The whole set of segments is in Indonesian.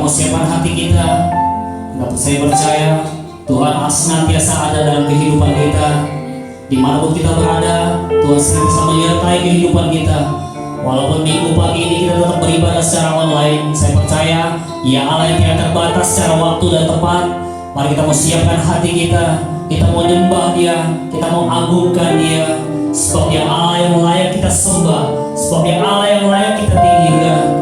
mau siapkan hati kita. Saya percaya Tuhan senantiasa ada dalam kehidupan kita. Dimanapun kita berada, Tuhan senantiasa menyertai kehidupan kita. Walaupun minggu pagi ini kita tetap beribadah secara online, saya percaya Ya Allah yang tidak terbatas secara waktu dan tempat. Mari kita mau siapkan hati kita mau nyembah Dia, kita mau agungkan Dia. Sebab Dia Allah yang layak kita sembah, sebab Dia Allah yang layak kita tinggikan.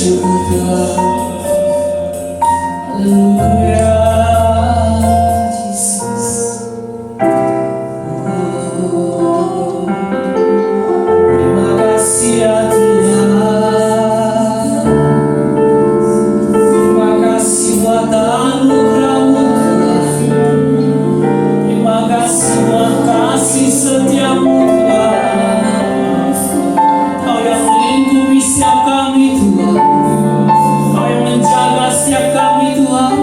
bersyukur Tuhan. Haleluya Yesus. Oh, terima kasih ya Tuhan. Terima kasih buat anugerah-Mu Tuhan. Terima kasih buat kasih setiamu Tuhan. Kau yang melindungi setiap kami Tuhan. Kau yang menjaga setiap kami Tuhan.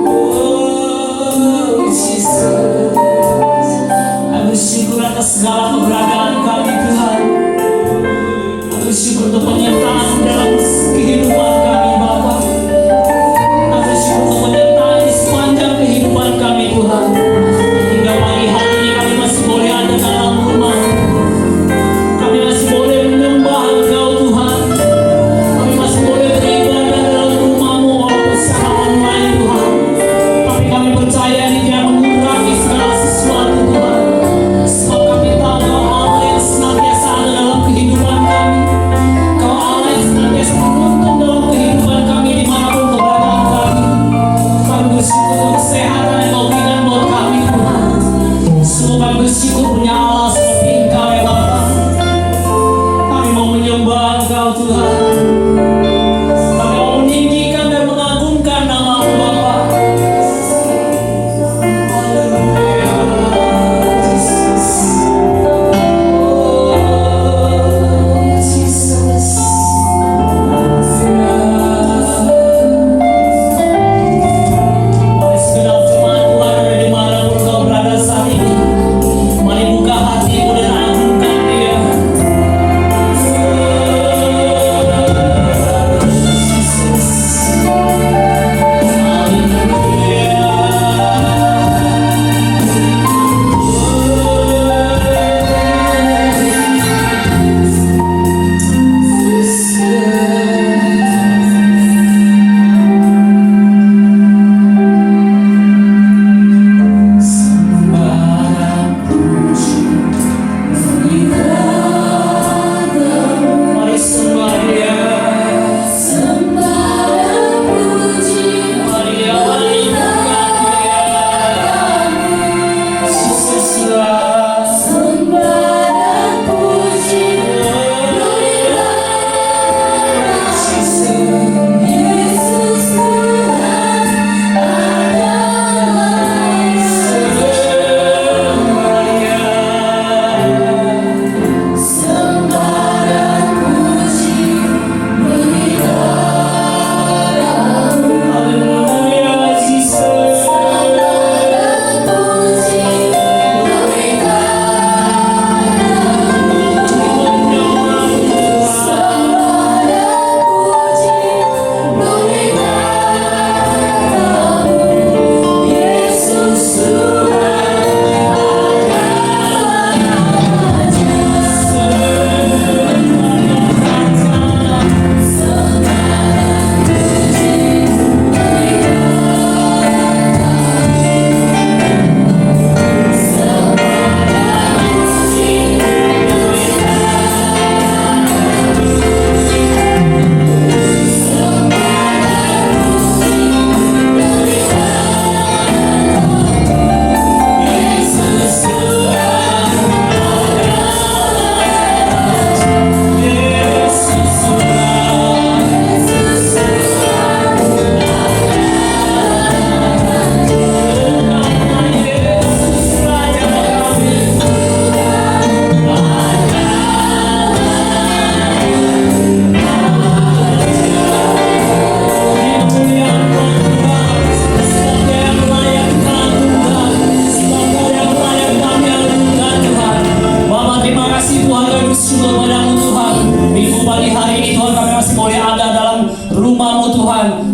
Oh Jesus, aku bersyukur atas segala keberadaan kami Tuhan. Aku bersyukur untuk penyertaan dalam kehidupan kami Bapa. Aku bersyukur untuk penyertaan di sepanjang kehidupan kami Tuhan. Hingga pagi hari ini kami masih boleh ada dalam rumah. Kami masih boleh menyembah Engkau Tuhan. Kami masih boleh beribadah dalam rumah-Mu walaupun secara online Tuhan. Tapi kami percaya ini tidak mengurangi segala sesuatu Tuhan. Sebab kami tahu Kau Allah yang senantiasa ada dalam kehidupan kami. Kau Allah yang senantiasa menuntun dalam kehidupan kami dimanapun keberadaan kami. Kami bersyukur untuk kesehatan yang Kau berikan buat kami Tuhan. Sungguh kami bersyukur punya Allah seperti Engkau ya Bapa. Kami mau menyembah Engkau Tuhan. Kami mau meninggikan dan mengagungkan nama-Mu Bapa. Haleluya Yesus. Oh Jesus. Oleh segenap jemaat Tuhan ada dimanapun Kau berada saat ini, mari buka hatimu dan agungkan Dia. Mari sembah Dia. Mari Dia, mari buka Dia. Jesus Haleluya Jesus.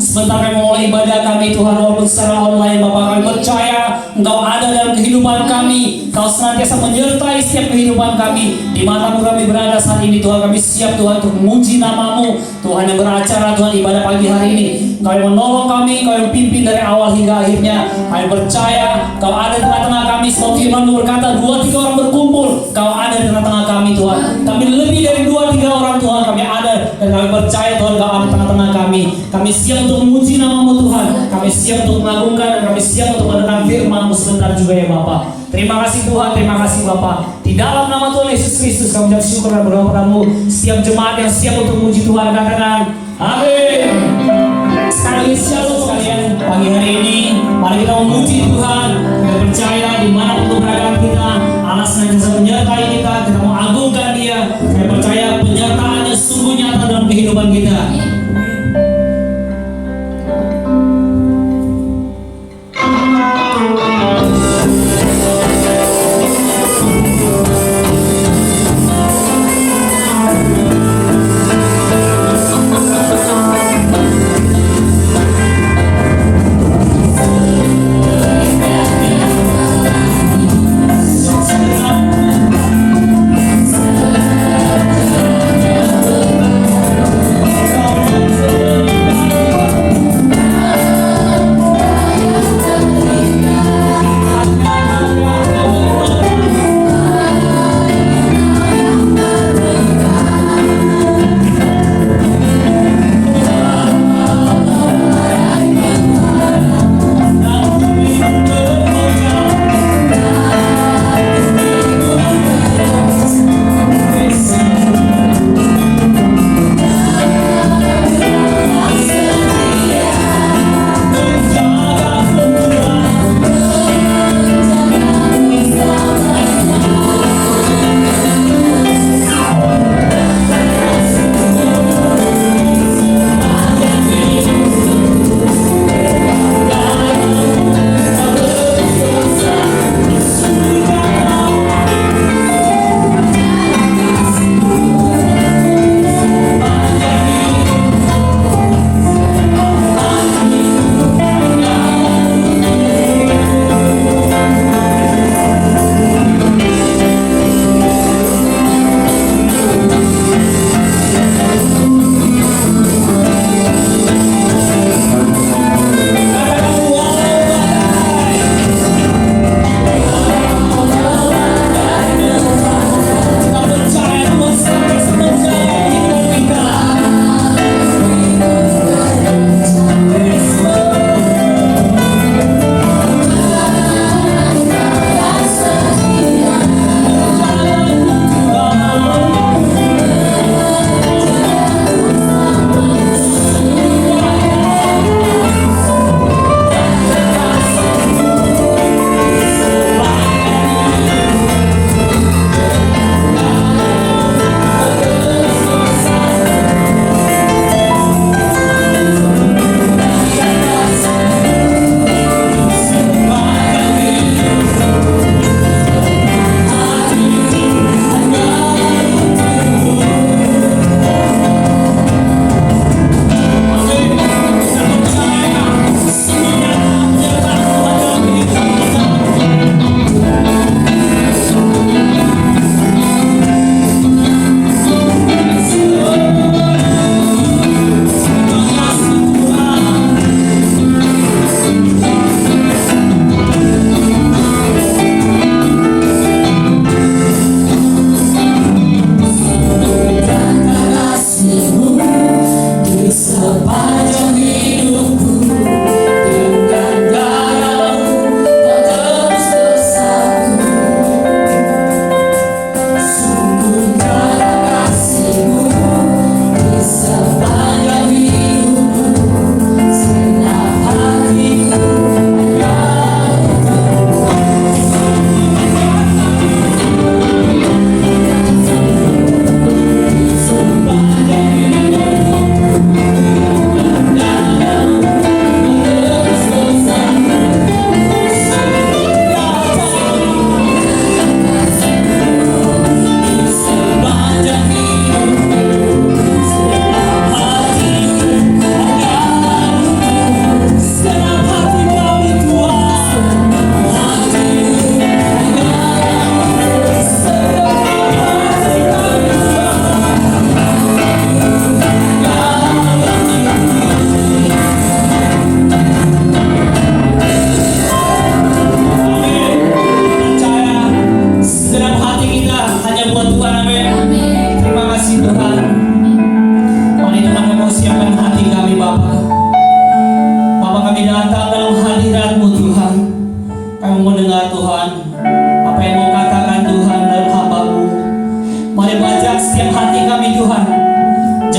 Sebentar kami memulai ibadah kami Tuhan, walaupun secara online Bapak, kami percaya Engkau ada dalam kehidupan kami. Kau senantiasa menyertai setiap kehidupan kami. Dimanapun kami berada saat ini Tuhan, kami siap Tuhan untuk memuji nama-Mu Tuhan yang beracara Tuhan ibadah pagi hari ini. Kau yang menolong kami, Kau yang pimpin dari awal hingga akhirnya. Kami percaya Kau ada di tengah-tengah kami. Sebab firman-Mu berkata 2-3 orang berkumpul, Kau ada di tengah-tengah kami Tuhan. Kami lebih dari 2-3 orang Tuhan, kami ada dan kami percaya Tuhan Kau ada tengah-tengah kami. Kami siap untuk memuji nama-Mu Tuhan, kami siap untuk mengagungkan, dan kami siap untuk mendengar firman-Mu sebentar juga ya Bapa. Terima kasih Tuhan, terima kasih Bapa. Di dalam nama Tuhan Yesus Kristus kami ucap syukur dan berdoa padamu. Setiap jemaat yang siap untuk memuji Tuhan katakan amin. Sekali lagi shalom sekalian, pagi hari ini mari kita memuji Tuhan. Kita percaya di mana keberadaan kita, Allah senantiasa menyertai kita. Kita mau agungkan Dia. Saya percaya penyertaannya sungguh nyata dalam kehidupan kita. Kau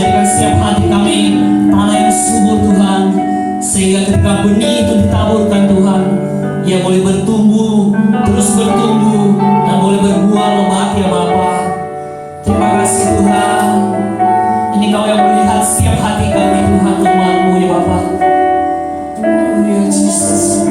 jadikan setiap hati kami tanah yang subur Tuhan, sehingga ketika benih itu ditaburkan Tuhan, ia boleh bertumbuh, terus bertumbuh, dan boleh berbuah lebat ya Bapa. Terima kasih Tuhan. Ini Kau yang melihat setiap hati kami Tuhan, umat-Mu ya Bapa. Haleluya Yesus.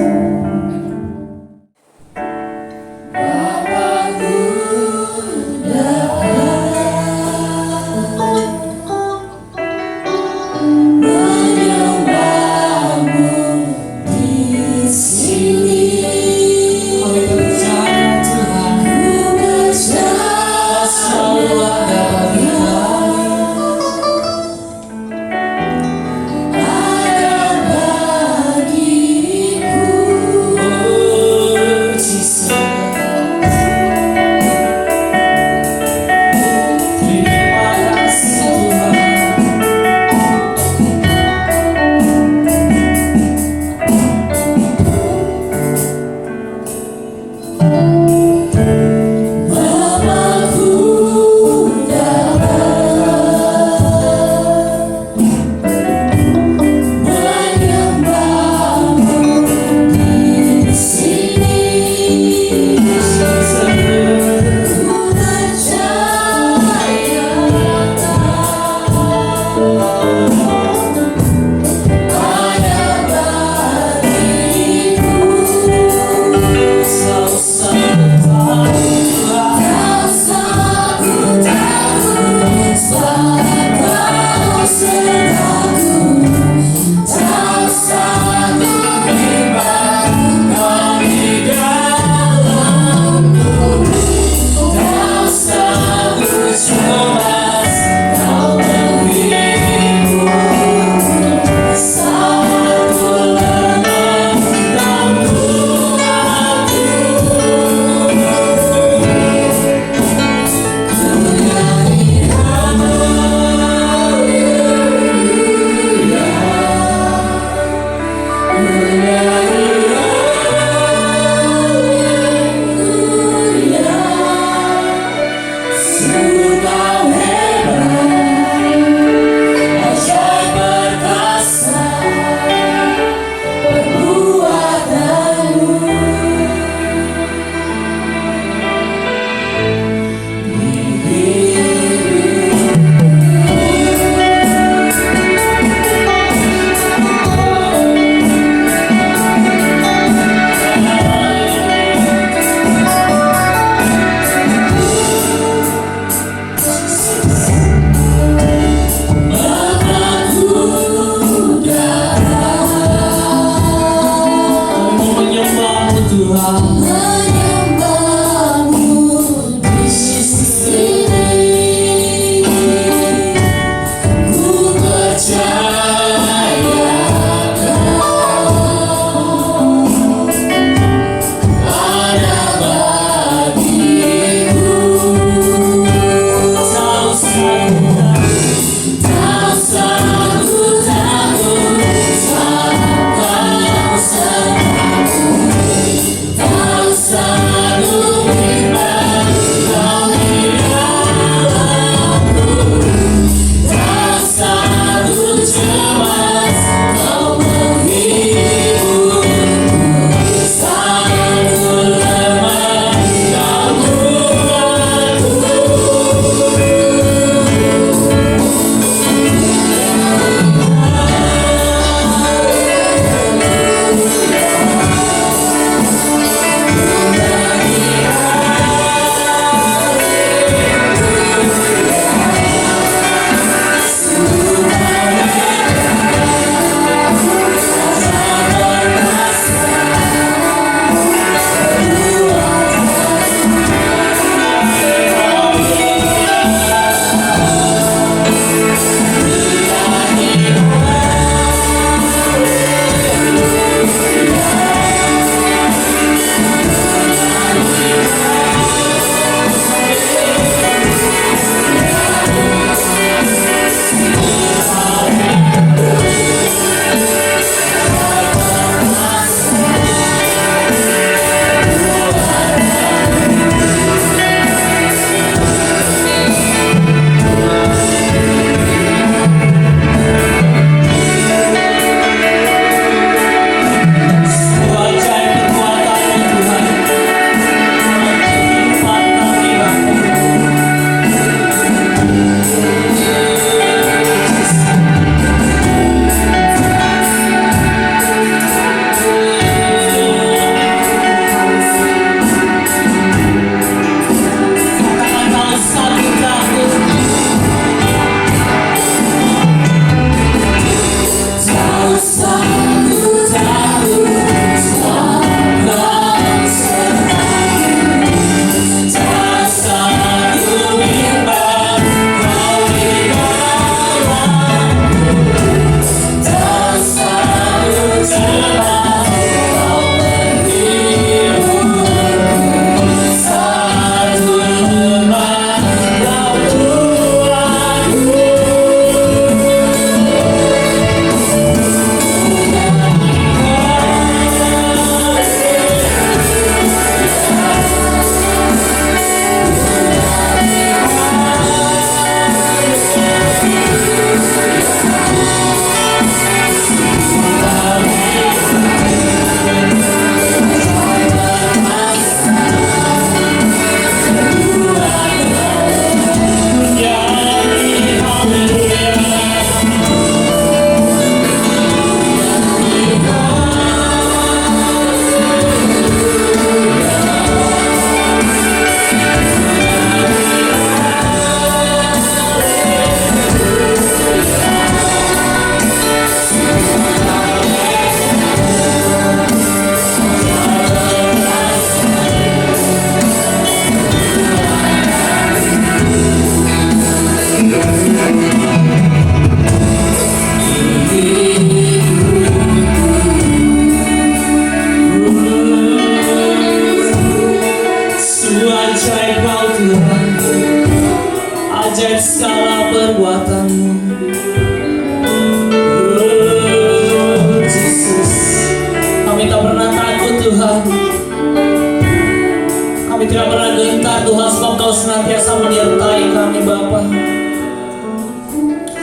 tidak pernah gentar Tuhan, sebab Kau senantiasa menyertai kami Bapa.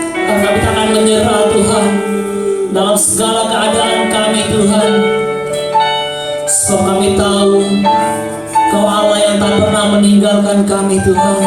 Dan kami tak akan menyerah Tuhan dalam segala keadaan kami Tuhan, sebab kami tahu Kau Allah yang tak pernah meninggalkan kami Tuhan.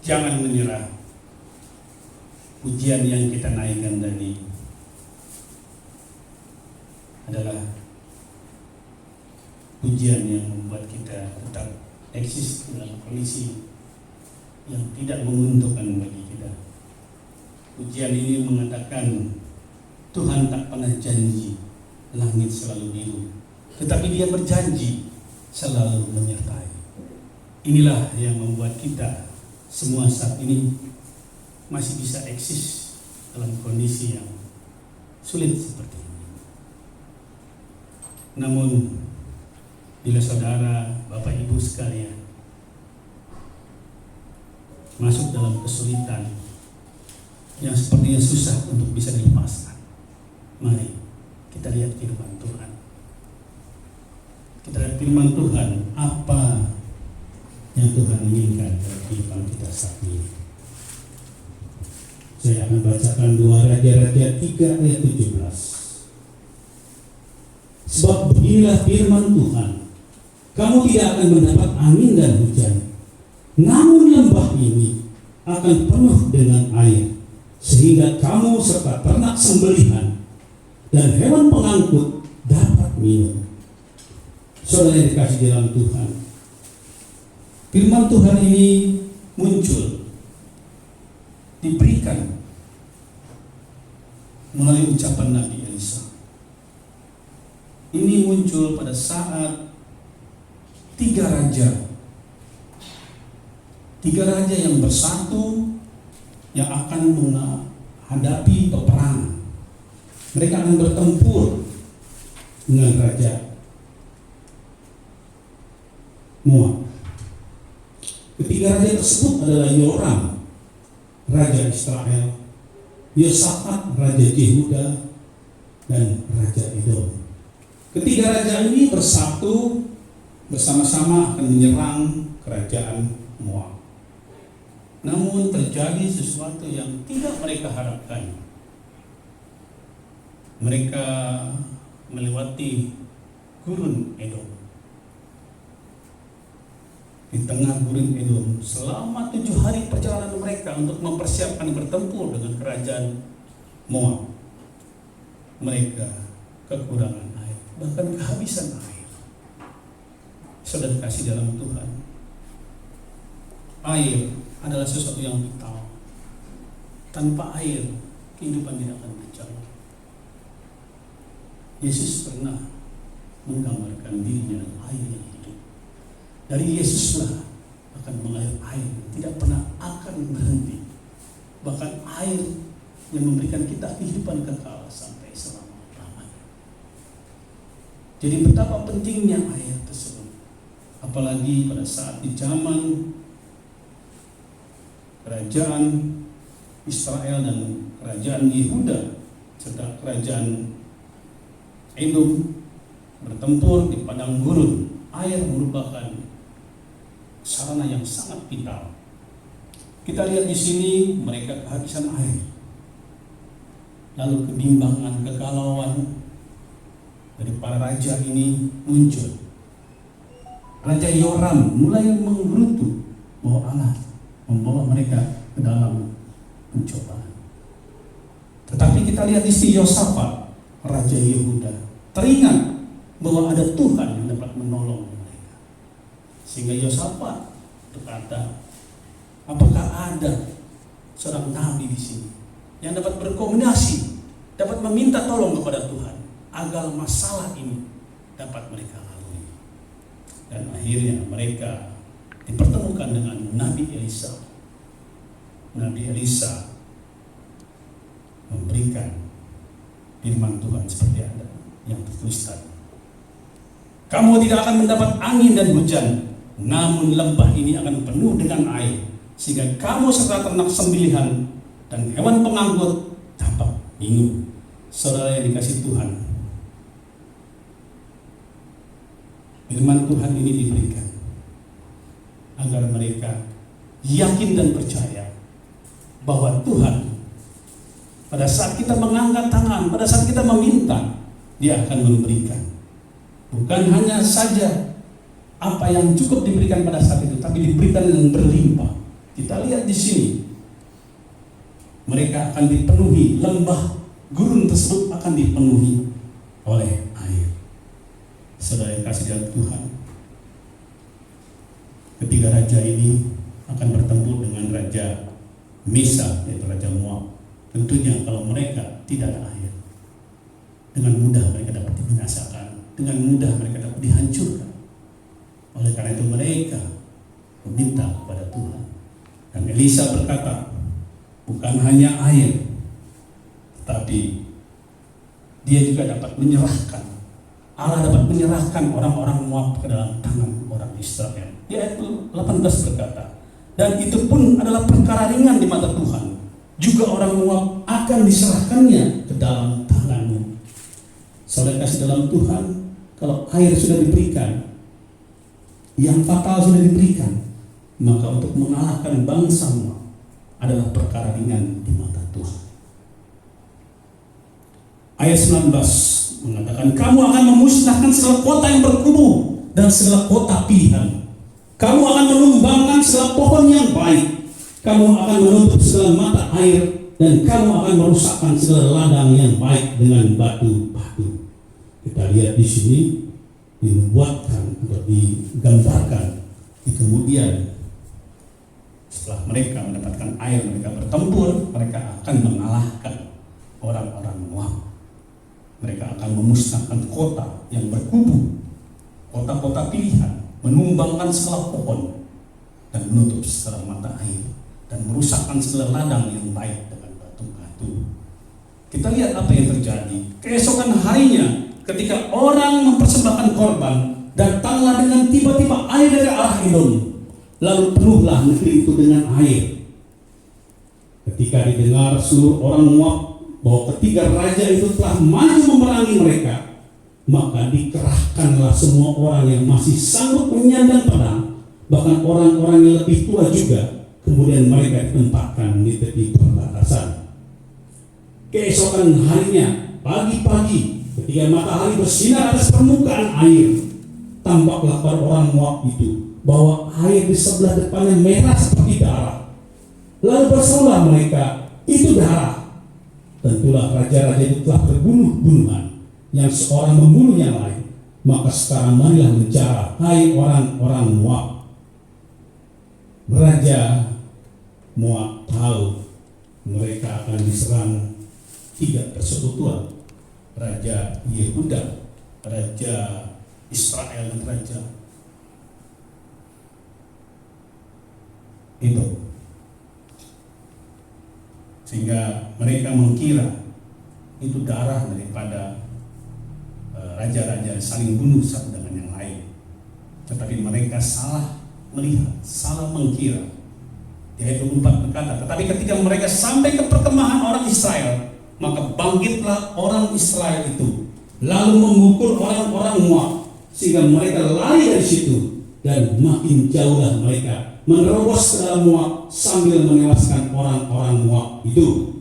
Jangan menyerah. Pujian yang kita naikkan tadi adalah pujian yang membuat kita tetap eksis dalam kondisi yang tidak menguntungkan bagi kita. Pujian ini mengatakan Tuhan tak pernah janji langit selalu biru, tetapi Dia berjanji selalu menyertai. Inilah yang membuat kita semua saat ini masih bisa eksis dalam kondisi yang sulit seperti ini. Namun bila saudara, Bapak Ibu sekalian masuk dalam kesulitan yang sepertinya susah untuk bisa dilepaskan, mari kita lihat firman Tuhan. Kita lihat firman Tuhan, apa yang Tuhan inginkan dalam kehidupan kita saat ini. Saya akan bacakan 2 Raja-Raja 3 ayat 17. Sebab beginilah firman Tuhan, kamu tidak akan mendapat angin dan hujan, namun lembah ini akan penuh dengan air, sehingga kamu serta ternak sembelihan dan hewan pengangkut dapat minum. Saudara yang dikasihi dalam Tuhan, firman Tuhan ini muncul, diberikan melalui ucapan Nabi Elisa. Ini muncul pada saat tiga raja yang bersatu, yang akan menghadapi peperangan. Mereka akan bertempur dengan raja Moab. Ketiga raja tersebut adalah Yoram, raja Israel, Yosafat, raja Yehuda, dan raja Edom. Ketiga raja ini bersatu bersama-sama akan menyerang kerajaan Moab. Namun terjadi sesuatu yang tidak mereka harapkan. Mereka melewati gurun Edom. Di tengah gurun Edom, selama 7 hari perjalanan mereka untuk mempersiapkan bertempur dengan kerajaan Moab, mereka kekurangan air, bahkan kehabisan air. Saudara kasih dalam Tuhan, air adalah sesuatu yang vital. Tanpa air, kehidupan tidak akan berjalan. Yesus pernah menggambarkan dirinya dengan air yang hidup. Dari Yesuslah akan mengalir air, tidak pernah akan berhenti. Bahkan air yang memberikan kita kehidupan kekal sampai selama-lamanya. Jadi betapa pentingnya air tersebut. Apalagi pada saat di zaman kerajaan Israel dan kerajaan Yehuda serta kerajaan Edom bertempur di padang gurun, air merupakan sarana yang sangat vital. Kita lihat di sini mereka kehabisan air, lalu kebimbangan, kegalauan dari para raja ini muncul. Raja Yoram mulai menggerutu bahwa Allah membawa mereka ke dalam pencobaan. Tetapi kita lihat di sini Yosafat, Raja Yehuda, teringat bahwa ada Tuhan yang dapat menolong mereka. Sehingga Yosafat berkata, apakah ada seorang nabi di sini yang dapat berkomunikasi, dapat meminta tolong kepada Tuhan agar masalah ini dapat mereka lalui. Dan akhirnya mereka dipertemukan dengan Nabi Elisa. Nabi Elisa memberikan firman Tuhan seperti ada yang tertulis tadi. Kamu tidak akan mendapat angin dan hujan, namun lembah ini akan penuh dengan air, sehingga kamu serta ternak sembelihan dan hewan pengangkut dapat minum. Saudara yang dikasih Tuhan, firman Tuhan ini diberikan agar mereka yakin dan percaya bahwa Tuhan pada saat kita mengangkat tangan, pada saat kita meminta, Dia akan memberikan. Bukan hanya saja apa yang cukup diberikan pada saat itu, tapi diberikan dengan berlimpah. Kita lihat di sini, mereka akan dipenuhi, lembah gurun tersebut akan dipenuhi oleh air. Saudara yang kasih dalam Tuhan, ketiga raja ini akan bertempur dengan Raja Mesa, yaitu Raja Moab. Tentunya kalau mereka tidak ada air, dengan mudah mereka dapat dibinasakan, dengan mudah mereka dapat dihancurkan. Oleh karena itu mereka meminta kepada Tuhan. Dan Elisa berkata, bukan hanya air, tapi dia juga dapat menyerahkan, Allah dapat menyerahkan orang-orang Moab ke dalam tangan orang Israel. Di ayat 18 berkata, dan itu pun adalah perkara ringan di mata Tuhan. Juga orang Moab akan diserahkannya ke dalam tanganmu. Saudara kasih dalam Tuhan, kalau air sudah diberikan, yang fatal sudah diberikan, maka untuk mengalahkan bangsa Moab adalah perkara ringan di mata Tuhan. Ayat 19 mengatakan, kamu akan memusnahkan segala kota yang berkubu dan segala kota pilihan. Kamu akan menumbangkan segala pohon yang baik. Kamu akan menutup segala mata air, dan kamu akan merusakkan segala ladang yang baik dengan batu-batu. Kita lihat di sini dibuatkan atau digambarkan di kemudian setelah mereka mendapatkan air, mereka bertempur, mereka akan mengalahkan orang-orang Moab. Mereka akan memusnahkan kota yang berkubu, kota-kota pilihan, menumbangkan segala pohon dan menutup segala mata air, dan merusakkan segala ladang yang baik dengan batu-batu. Kita lihat apa yang terjadi. Keesokan harinya, ketika orang mempersembahkan korban, datanglah dengan tiba-tiba air dari arah Edom, lalu penuhlah negeri itu dengan air. Ketika didengar seluruh orang Moab bahwa ketiga raja itu telah maju memerangi mereka, maka dikerahkanlah semua orang yang masih sanggup menyandang pedang, bahkan orang-orang yang lebih tua juga. Kemudian mereka ditempatkan di tepi perbatasan. Keesokan harinya, pagi-pagi, ketika matahari bersinar atas permukaan air, tampaklah pada orang Moab itu bahwa air di sebelah depannya merah seperti darah. Lalu berserulah mereka, itu darah. Tentulah raja-raja itu telah berbunuh-bunuhan, yang seorang membunuh yang lain. Maka sekarang marilah bicara, hai orang-orang Moab. Raja Moab tahu mereka akan diserang 3 persekutuan, Raja Yehuda, Raja Israel, dan Raja Edom. Sehingga mereka mengira itu darah daripada raja-raja saling bunuh satu dengan yang lain. Tetapi mereka salah melihat, salah mengkira. Di ayat 24 berkata, tetapi ketika mereka sampai ke perkemahan orang Israel, maka bangkitlah orang Israel itu, lalu memukul orang-orang Moab, sehingga mereka lari dari situ, dan makin jauhlah mereka menerobos ke dalam Moab sambil menewaskan orang-orang Moab itu.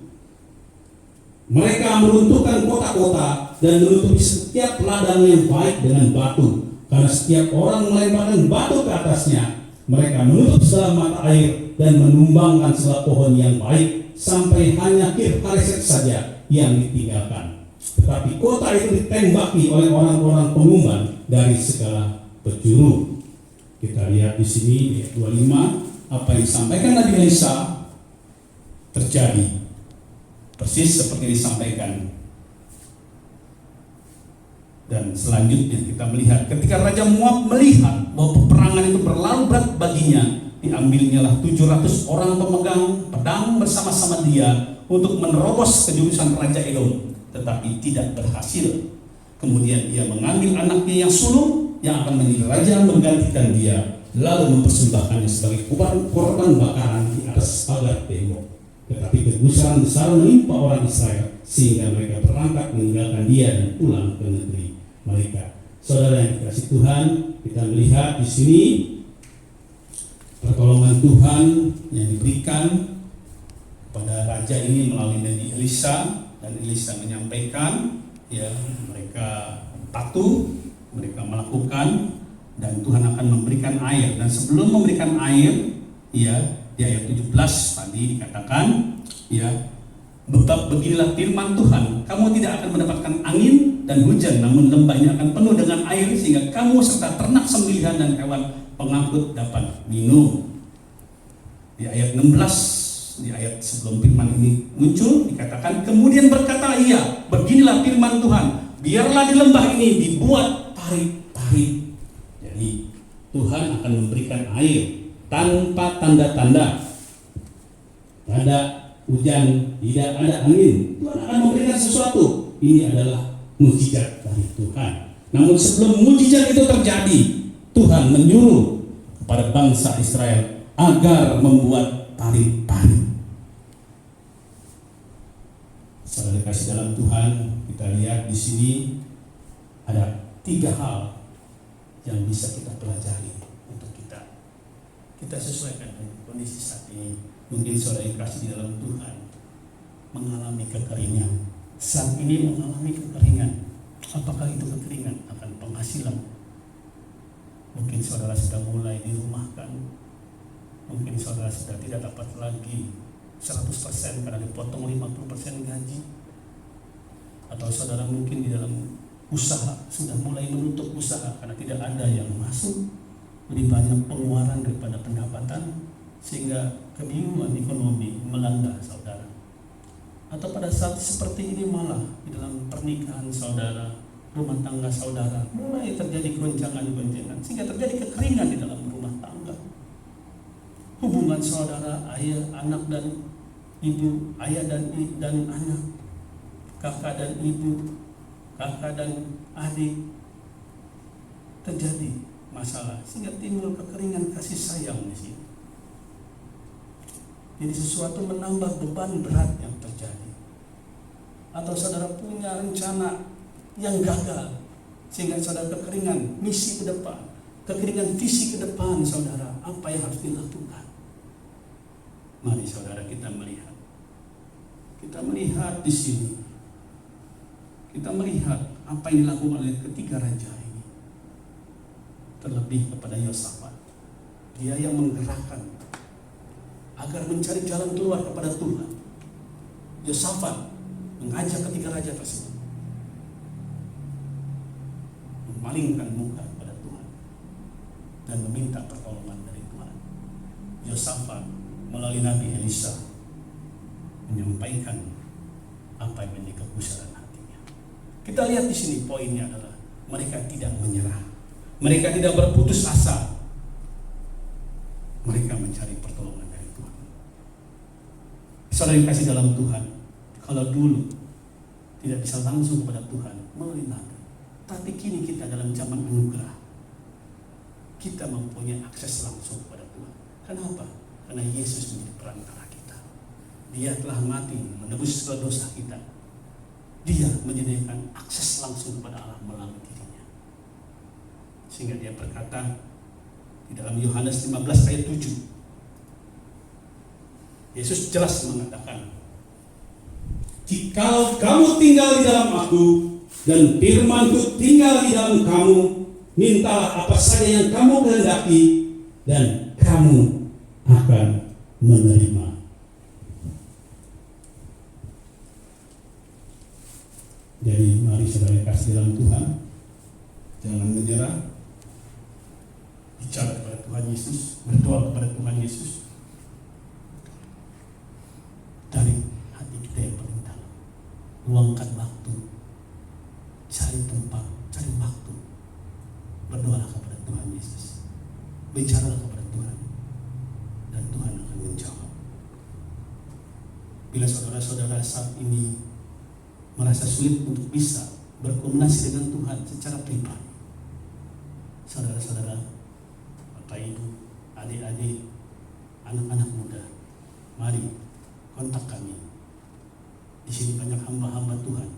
Mereka meruntuhkan kota-kota dan menutupi setiap ladang yang baik dengan batu, karena setiap orang melemparkan batu ke atasnya. Mereka menutup segala mata air dan menumbangkan segala pohon yang baik, sampai hanya Kir Hareset saja yang ditinggalkan. Tetapi kota itu ditembaki oleh orang-orang pengumban dari segala penjuru. Kita lihat di sini ayat 25, apa yang disampaikan Nabi Elisa terjadi persis seperti disampaikan. Dan selanjutnya kita melihat ketika Raja Moab melihat bahwa peperangan itu berlalu berat baginya, diambilnyalah 700 orang pemegang pedang bersama-sama dia untuk menerobos ke jurusan Raja Edom, tetapi tidak berhasil. Kemudian ia mengambil anaknya yang sulung yang akan menjadi raja menggantikan dia, lalu mempersembahkannya sebagai korban bakaran di atas pagar tembok. Tetapi kegusaran besar menimpa orang Israel, sehingga mereka berangkat meninggalkan dia dan pulang ke negeri mereka. Saudara yang dikasihi Tuhan, kita melihat di sini pertolongan Tuhan yang diberikan pada raja ini melalui Nabi Elisa, dan Elisa menyampaikan, ya, mereka patuh, mereka melakukan, dan Tuhan akan memberikan air. Dan sebelum memberikan air, ya, di ayat 17 tadi dikatakan, ya, beginilah firman Tuhan, kamu tidak akan mendapatkan angin dan hujan, namun lembahnya akan penuh dengan air, sehingga kamu serta ternak sembelihan dan hewan pengangkut dapat minum. Di ayat 16, di ayat sebelum firman ini muncul, dikatakan, kemudian berkata ia, beginilah firman Tuhan, biarlah di lembah ini dibuat parit-parit. Jadi Tuhan akan memberikan air tanpa tanda-tanda. Tidak ada hujan, tidak ada angin. Tuhan akan memberikan sesuatu. Ini adalah mukjizat dari Tuhan. Namun sebelum mukjizat itu terjadi, Tuhan menyuruh kepada bangsa Israel agar membuat parit-parit. Saudara kasih dalam Tuhan, kita lihat di sini ada 3 hal yang bisa kita pelajari untuk kita sesuaikan dengan kondisi saat ini. Mungkin saudara yang kasih di dalam Tuhan mengalami kekeringan. Saat ini mengalami kekeringan. Apakah itu kekeringan akan penghasilan? Mungkin saudara sudah mulai dirumahkan. Mungkin saudara sudah tidak dapat lagi 100% karena dipotong 50% gaji. Atau saudara mungkin di dalam usaha sudah mulai menutup usaha karena tidak ada yang masuk, lebih banyak pengeluaran daripada pendapatan, sehingga kebingungan ekonomi melanda saudara. Atau pada saat seperti ini malah di dalam pernikahan saudara, rumah tangga saudara mulai terjadi goncangan-goncangan, sehingga terjadi kekeringan di dalam rumah tangga. Hubungan saudara, ayah, anak dan ibu, ayah dan anak, kakak dan ibu, kakak dan adik, terjadi masalah, sehingga timbul kekeringan kasih sayang di sini. Jadi sesuatu menambah beban berat yang terjadi. Atau saudara punya rencana yang gagal, sehingga saudara kekeringan misi ke depan, kekeringan visi ke depan saudara, apa yang harus dilakukan? Mari saudara kita melihat di sini. Kita melihat apa yang dilakukan oleh ketiga raja ini. Terlebih kepada Yosafat, dia yang menggerakkan agar mencari jalan keluar kepada Tuhan. Yosafat mengajak ketiga raja tersebut memalingkan muka kepada Tuhan dan meminta pertolongan dari Tuhan. Yosafat melalui Nabi Elisa menyampaikan apa yang menjadi kegusaran hatinya. Kita lihat di sini poinnya adalah mereka tidak menyerah, mereka tidak berputus asa, mereka mencari pertolongan dari Tuhan. Saudara yang kasih dalam Tuhan, kalau dulu tidak bisa langsung kepada Tuhan melalui Nabi, tapi kini kita dalam zaman anugerah, kita mempunyai akses langsung kepada Tuhan. Kenapa? Karena Yesus menjadi perantara kita. Dia telah mati menebus segala dosa kita. Dia menyediakan akses langsung kepada Allah melalui dirinya. Sehingga dia berkata di dalam Yohanes 15 ayat 7, Yesus jelas mengatakan, "Jika kamu tinggal di dalam aku dan firman-Ku tinggal di dalam kamu, mintalah apa saja yang kamu kehendaki dan kamu akan menerima." Jadi mari saudara kasih dalam Tuhan, jangan menyerah, bicara kepada Tuhan Yesus, berdoa kepada Tuhan Yesus dari hati kita yang paling dalam. Luangkan waktu, cari tempat, cari waktu, berdoalah kepada Tuhan Yesus, bicaralah kepada Tuhan, dan Tuhan akan menjawab. Bila saudara-saudara saat ini merasa sulit untuk bisa berkomunikasi dengan Tuhan secara pribadi, saudara-saudara, Bapak Ibu, adik-adik, anak-anak muda, mari kontak kami. Di sini banyak hamba-hamba Tuhan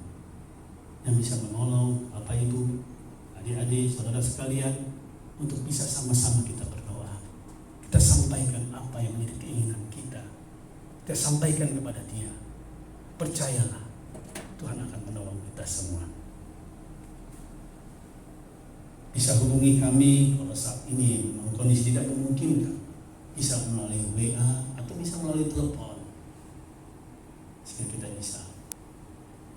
yang bisa menolong Bapak Ibu, adik-adik, saudara sekalian, untuk bisa sama-sama kita berdoa. Kita sampaikan apa yang menjadi keinginan kita. Kita sampaikan kepada Dia. Percayalah, Tuhan akan menolong kita semua. Bisa hubungi kami kalau saat ini kondisi tidak memungkinkan. Bisa melalui WA atau bisa melalui telepon. Sehingga kita bisa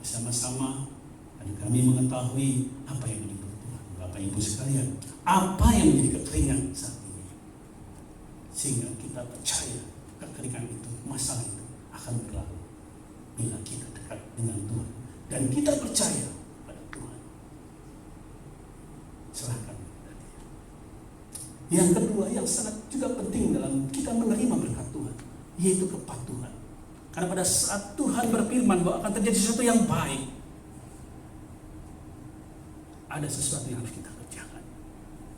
bersama-sama dan kami mengetahui apa yang dibutuhkan Bapak Ibu sekalian, apa yang menjadi kekeringan saat ini, sehingga kita percaya kekeringan itu, masalah itu akan berlalu bila kita dekat dengan Tuhan dan kita percaya pada Tuhan. Serahkan kepada Dia. Yang kedua yang sangat juga penting dalam kita menerima berkat Tuhan, yaitu kepatuhan. Karena pada saat Tuhan berfirman bahwa akan terjadi sesuatu yang baik, ada sesuatu yang harus kita kerjakan.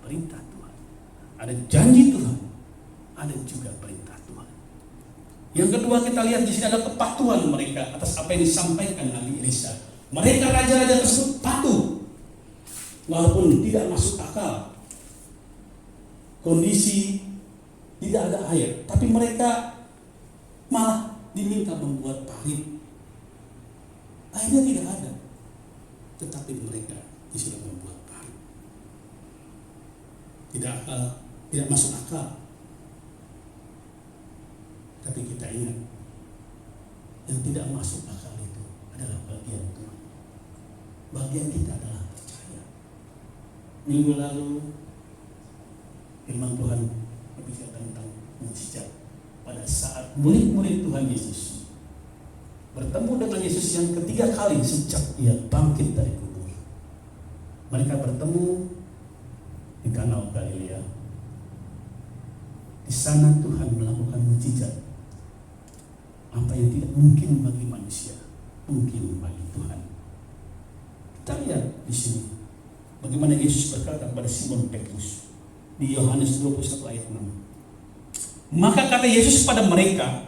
Perintah Tuhan, ada janji Tuhan, ada juga perintah Tuhan. Yang kedua kita lihat di sini ada kepatuhan mereka atas apa yang disampaikan Nabi Elisa. Mereka raja-raja tersebut patuh, walaupun tidak masuk akal. Kondisi tidak ada air, tapi mereka malah diminta membuat parit. Airnya tidak ada, tetapi mereka disuruh membuat parit. Tidak masuk akal. Tapi kita ingat, yang tidak masuk akal itu adalah bagian Tuhan. Bagian kita adalah percaya. Minggu lalu firman Tuhan berbicara tentang mukjizat. Pada saat murid-murid Tuhan Yesus bertemu dengan Yesus yang ketiga kali sejak Ia bangkit dari kubur. Mereka bertemu di Danau Galilea. Di sana Tuhan melakukan mukjizat. Apa yang tidak mungkin bagi manusia, mungkin bagi Tuhan. Kita lihat di sini bagaimana Yesus berkata kepada Simon Petrus di Yohanes 21 ayat 6. Maka kata Yesus pada mereka,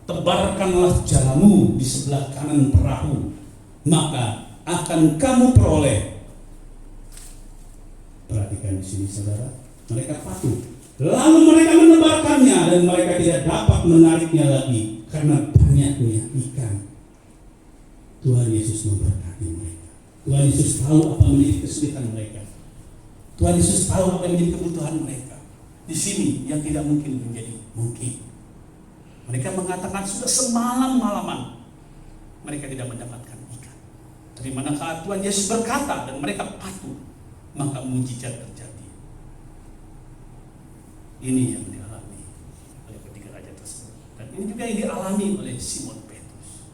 tebarkanlah jalamu di sebelah kanan perahu, maka akan kamu peroleh. Perhatikan di sini saudara, mereka patuh. Lalu mereka menebarkannya dan mereka tidak dapat menariknya lagi karena banyaknya ikan. Tuhan Yesus memberkati mereka. Tuhan Yesus tahu apa menjadi kesulitan mereka. Tuhan Yesus tahu apa yang menjadi kebutuhan mereka. Di sini yang tidak mungkin menjadi mungkin. Mereka mengatakan sudah semalam-malaman mereka tidak mendapatkan ikan. Tapi manakala Tuhan Yesus berkata dan mereka patuh, maka mujizat terjadi. Ini yang dialami oleh ketiga raja tersebut. Dan ini juga yang dialami oleh Simon Petrus.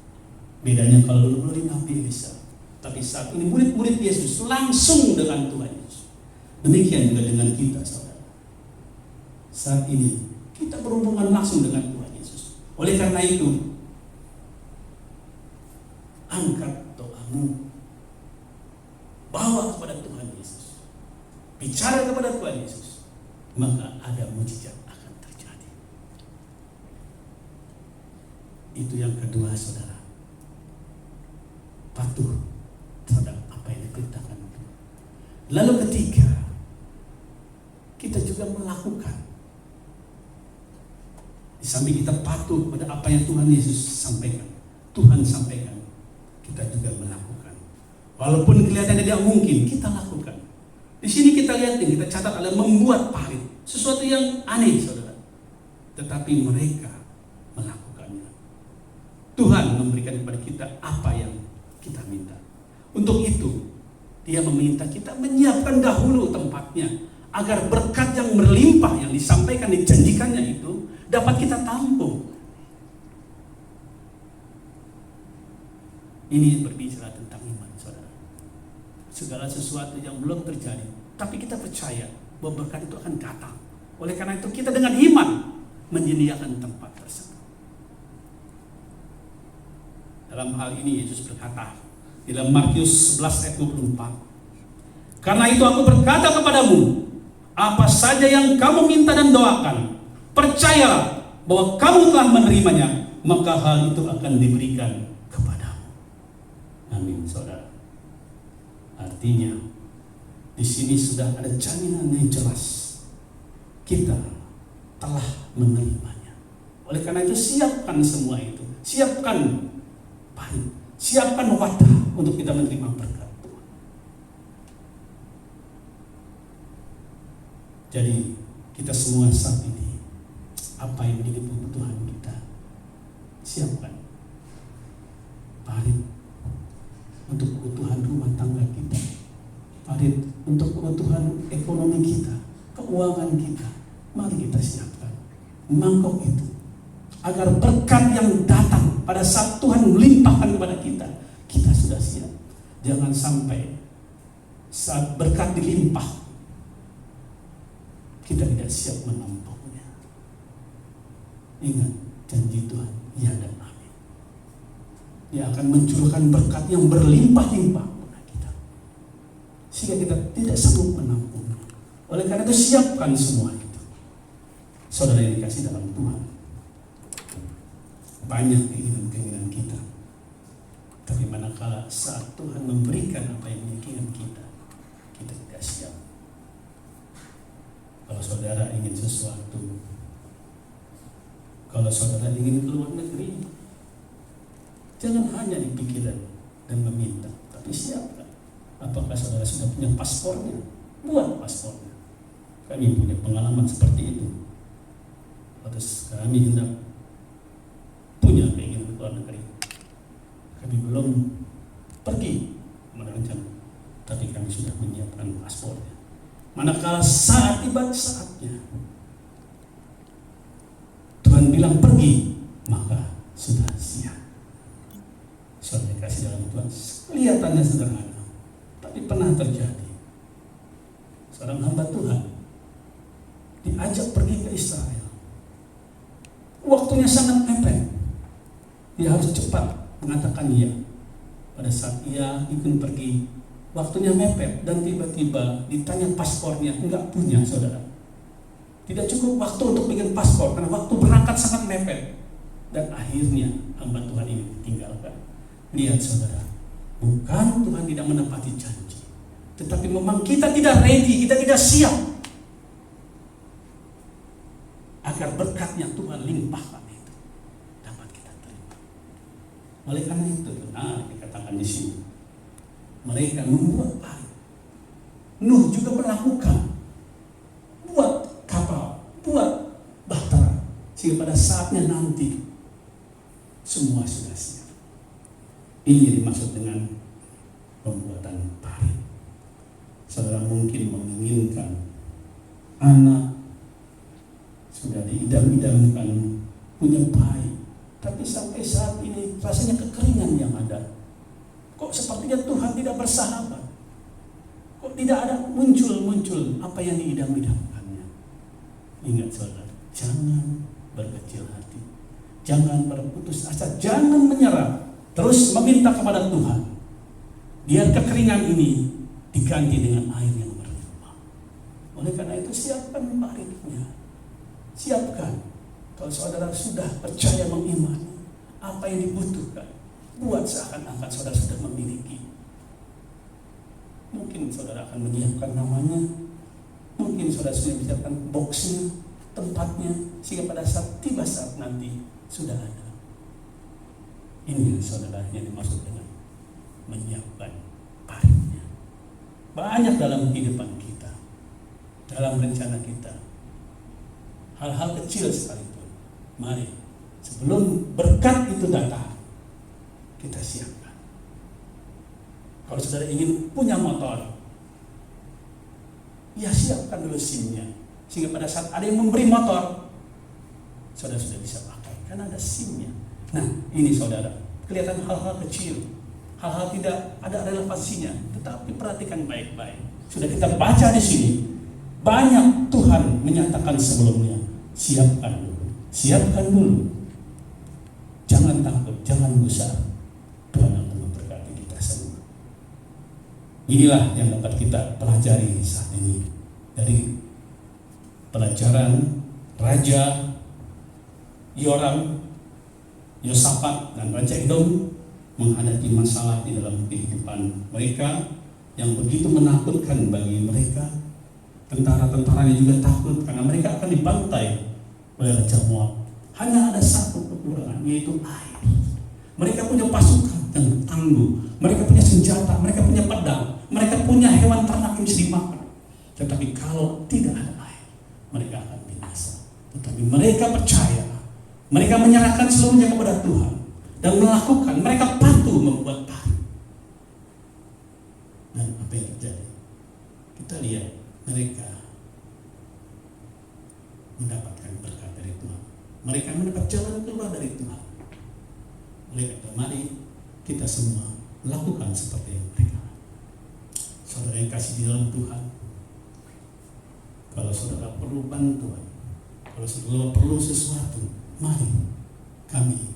Bedanya kalau dulu di Nabi Elisa, tapi saat ini murid-murid Yesus langsung dengan Tuhan Yesus. Demikian juga dengan kita, saudara. Saat ini kita berhubungan langsung dengan Tuhan Yesus. Oleh karena itu, angkat doamu, bawa kepada Tuhan Yesus, bicara kepada Tuhan Yesus, maka ada mujizat akan terjadi. Itu yang kedua, saudara, patuh terhadap apa yang diperintahkan. Lalu ketiga, kita juga melakukan. Di samping kita patuh pada apa yang Tuhan Yesus sampaikan, Tuhan sampaikan, kita juga melakukan. Walaupun kelihatannya tidak mungkin, kita lakukan. Di sini kita lihat, kita catat ada membuat parit, sesuatu yang aneh, saudara. Tetapi mereka melakukannya. Tuhan memberikan kepada kita apa yang kita minta. Untuk itu, Dia meminta kita menyiapkan dahulu tempatnya, agar berkat yang berlimpah yang disampaikan, dijanjikannya itu dapat kita tampung. Ini berbicara tentang iman, saudara. Segala sesuatu yang belum terjadi, tapi kita percaya bahwa berkat itu akan datang. Oleh karena itu kita dengan iman menyediakan tempat tersebut. Dalam hal ini Yesus berkata di dalam Markus 11 ayat 24, karena itu aku berkata kepadamu, apa saja yang kamu minta dan doakan, percayalah bahwa kamu telah menerimanya, maka hal itu akan diberikan kepadamu. Amin, saudara. Artinya di sini sudah ada jaminan yang jelas, kita telah menerimanya. Oleh karena itu siapkan semua itu, siapkan parit, siapkan wadah untuk kita menerima berkat Tuhan. Jadi kita semua saat ini, apa yang menjadi kebutuhan kita, siapkan parit untuk kebutuhan rumah tangga kita, parit untuk kebutuhan ekonomi kita, keuangan kita. Mari kita siapkan mangkok itu, agar berkat yang datang pada saat Tuhan melimpahkan kepada kita, kita sudah siap. Jangan sampai saat berkat dilimpah kita tidak siap menampungnya. Ingat janji Tuhan, ya dan amin. Dia akan mencurahkan berkat yang berlimpah-limpah kepada kita, sehingga kita tidak sanggup menampungnya. Oleh karena itu siapkan semua itu. Saudara yang dikasih dalam Tuhan, banyak keinginan-keinginan kita, tapi manakala saat Tuhan memberikan apa yang diinginkan kita, kita tidak siap. Kalau saudara ingin sesuatu, kalau saudara ingin keluar negeri, jangan hanya di pikiran dan meminta, tapi siapkan. Apakah saudara sudah punya paspornya? Buat paspornya. Kami punya pengalaman seperti itu. Terus kami hendak punya keinginan keluar negeri, kami belum pergi merencana, tapi kami sudah menyiapkan paspornya. Manakala saat tiba saatnya, Tuhan bilang pergi, maka sudah siap. Saudara kasih dalam Tuhan, kelihatannya sederhana, tapi pernah terjadi. Seorang hamba Tuhan diajak pergi ke Israel. Waktunya sangat mepet. Dia harus cepat mengatakan iya. Pada saat ia ingin pergi, waktunya mepet, dan tiba-tiba ditanya paspornya, enggak punya, saudara. Tidak cukup waktu untuk bikin paspor karena waktu berangkat sangat mepet. Dan akhirnya hamba Tuhan ini ditinggalkan. Lihat saudara, bukan Tuhan tidak menepati janji, tetapi memang kita tidak ready, kita tidak siap agar berkat yang Tuhan limpahkan itu dapat kita terima. Oleh karena itu benar dikatakan di sini, mereka membuat parit. Nuh juga melakukan, buat kapal, buat bahtera, sehingga pada saatnya nanti semua sudah siap. Ini dimaksud dengan pembuatan parit. Saudara mungkin menginginkan anak sudah diidam-idamkan punya bayi, tapi sampai saat ini rasanya kekeringan yang ada. Kok sepertinya Tuhan tidak bersahabat? Kok tidak ada muncul apa yang diidam-idamkannya? Ingat saudara, jangan berkecil hati, jangan berputus asa, jangan menyerah, terus meminta kepada Tuhan. Biar kekeringan ini diganti dengan air yang berlimpah. Oleh karena itu siapkan paritnya, siapkan. Kalau saudara sudah percaya mengimani apa yang dibutuhkan, buat seakan-akan saudara sudah memiliki. Mungkin saudara akan menyiapkan namanya, mungkin saudara sudah menyiapkan boxnya, tempatnya, sehingga pada saat tiba saat nanti sudah ada. Ini saudara yang dimaksud dengan menyiapkan paritnya. Banyak dalam kehidupan kita, dalam rencana kita, hal-hal kecil sekalipun. Mari sebelum berkat itu datang, kita siapkan. Kalau saudara ingin punya motor, ya siapkan dulu SIM-nya, sehingga pada saat ada yang memberi motor, saudara sudah bisa pakai, karena ada SIM-nya. Nah, ini saudara, kelihatan hal-hal kecil, hal-hal tidak ada relevansinya, tetapi perhatikan baik-baik. Sudah kita baca di sini, banyak Tuhan menyatakan sebelumnya, siapkan dulu, jangan takut, jangan gusar. Tuhan akan memberkati kita semua. Inilah yang dapat kita pelajari saat ini dari pelajaran Raja Yoram, Yosafat, dan Raja Edom menghadapi masalah di dalam kehidupan mereka yang begitu menakutkan bagi mereka. Tentara-tentaranya juga takut karena mereka akan dibantai oleh Raja Moab. Hanya ada satu kekurangan, yaitu air. Mereka punya pasukan yang tangguh, mereka punya senjata, mereka punya pedang, mereka punya hewan ternak yang bisa dimakan. Tetapi kalau tidak ada air, mereka akan binasa. Tetapi mereka percaya, mereka menyerahkan seluruhnya kepada Tuhan dan melakukan, mereka patuh membuat parit. Dan apa yang terjadi? Kita lihat mereka mendapatkan berkat dari Tuhan. Mereka mendapat jalan keluar dari Tuhan. Oleh karena mari kita semua lakukan seperti yang mereka. Saudara yang kasih di dalam Tuhan, kalau saudara perlu bantuan, kalau saudara perlu sesuatu, mari kami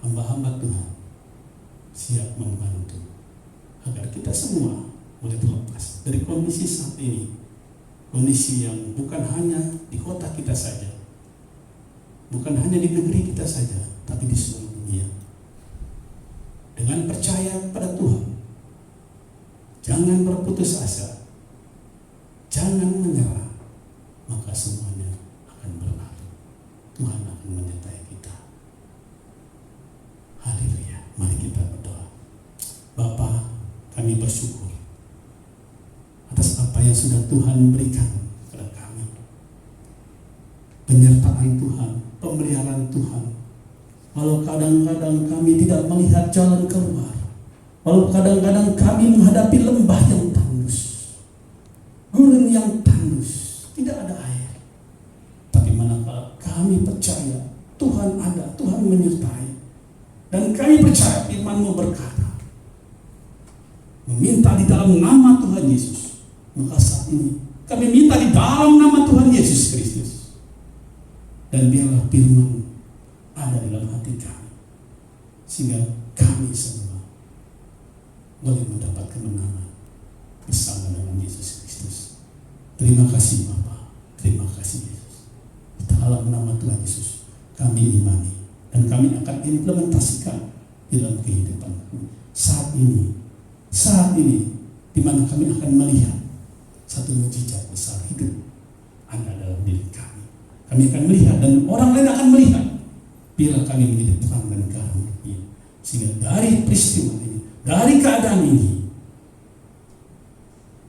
hamba-hamba Tuhan siap membantu agar kita semua boleh terlepas dari kondisi saat ini, kondisi yang bukan hanya di kota kita saja, bukan hanya di negeri kita saja, tapi di seluruh dunia. Dengan percaya pada Tuhan, jangan berputus asa, jangan menyerah, maka semuanya akan berlalu. Tuhan akan menyertai kita. Haleluya. Mari kita berdoa. Bapa, kami bersyukur atas apa yang sudah Tuhan berikan kepada kami. Penyertaan Tuhan, pemeliharaan Tuhan. Walau kadang-kadang kami tidak melihat jalan keluar, walau kadang-kadang kami menghadapi lembah yang tandus, gurun yang tandus, tidak ada air. Tapi manakala kami percaya Tuhan ada, Tuhan menyertai, dan kami percaya firman-Mu berkata, meminta di dalam nama Tuhan Yesus, maka saat ini kami minta di dalam nama Tuhan Yesus Kristus, dan biarlah firman ada dalam hati kami, sehingga kami semua boleh mendapat kemenangan bersama dengan Yesus Kristus. Terima kasih Bapa, terima kasih Yesus. Di dalam nama Tuhan Yesus kami imani dan kami akan implementasikan di dalam kehidupan kami saat ini, di mana kami akan melihat satu mujizat besar hidup ada dalam diri kami. Kami akan melihat dan orang lain akan melihat. Bila kami menjadi terang dan karunia, sehingga dari peristiwa ini, dari keadaan ini,